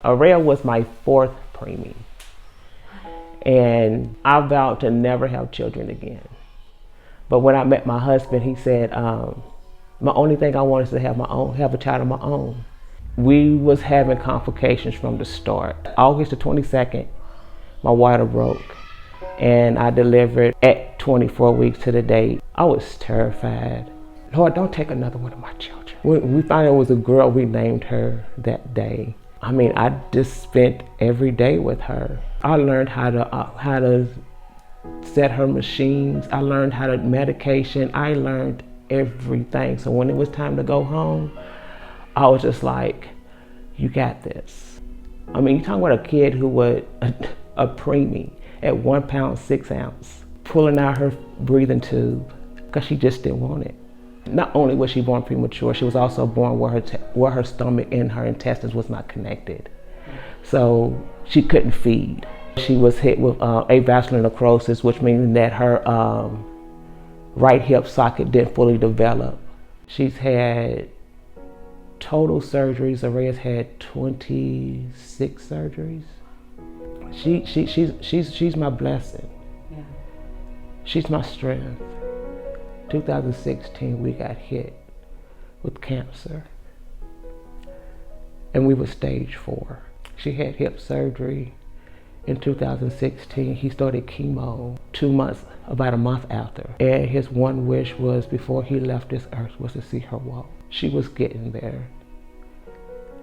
Arayya was my fourth preemie, and I vowed to never have children again. But when I met my husband, he said, my only thing I wanted is to have a child of my own. We was having complications from the start. August the 22nd, my water broke, and I delivered at 24 weeks to the date. I was terrified. Lord, don't take another one of my children. When we found out it was a girl, we named her that day. I mean, I just spent every day with her. I learned how to set her machines. I learned how to medication. I learned everything. So when it was time to go home, I was just like, you got this. I mean, you're talking about a kid who was a preemie at 1 pound 6 ounce, pulling out her breathing tube because she just didn't want it. Not only was she born premature, she was also born where her stomach and her intestines was not connected. So she couldn't feed. She was hit with avascular necrosis, which means that her right hip socket didn't fully develop. She's had total surgeries. Arayya's had 26 surgeries. She's my blessing. Yeah. She's my strength. 2016, we got hit with cancer, and we were stage 4. She had hip surgery in 2016. He started chemo 2 months, about a month after. And his one wish was, before he left this earth, was to see her walk. She was getting there.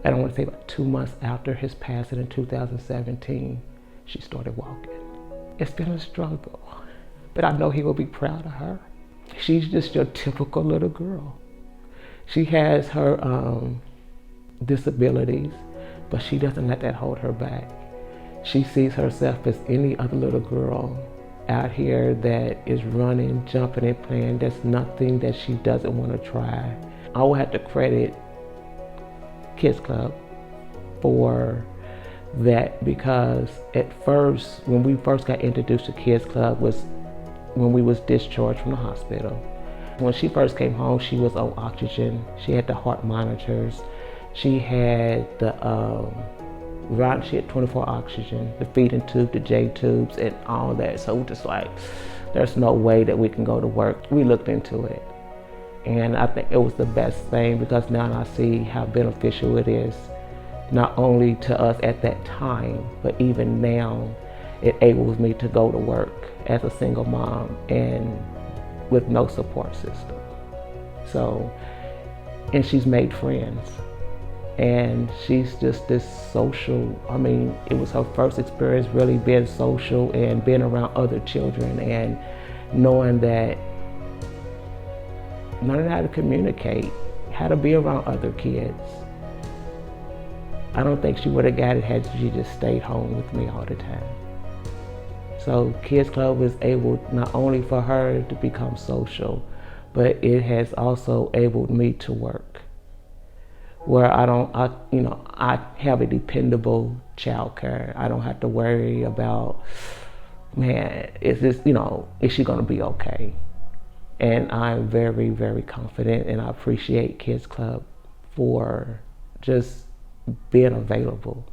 And I want to say about 2 months after his passing in 2017, she started walking. It's been a struggle, but I know he will be proud of her. She's just your typical little girl. She has her disabilities, but she doesn't let that hold her back. She sees herself as any other little girl out here that is running, jumping, and playing. There's nothing that she doesn't want to try. I will have to credit Kidz Club for that, because at first, when we first got introduced to Kidz Club was when we was discharged from the hospital. When she first came home, she was on oxygen. She had the heart monitors. She had she had 24 oxygen, the feeding tube, the J tubes, and all that. So we're just like, there's no way that we can go to work. We looked into it, and I think it was the best thing, because now I see how beneficial it is, not only to us at that time, but even now, it enables me to go to work as a single mom and with no support system. So, and she's made friends, and she's just this social. I mean, it was her first experience really being social and being around other children, and knowing how to communicate, how to be around other kids. I don't think she would have got it had she just stayed home with me all the time. So Kidz Club was able not only for her to become social, but it has also enabled me to work, where I have a dependable child care. I don't have to worry about, man, is she gonna be okay? And I'm very, very confident, and I appreciate Kidz Club for just being available.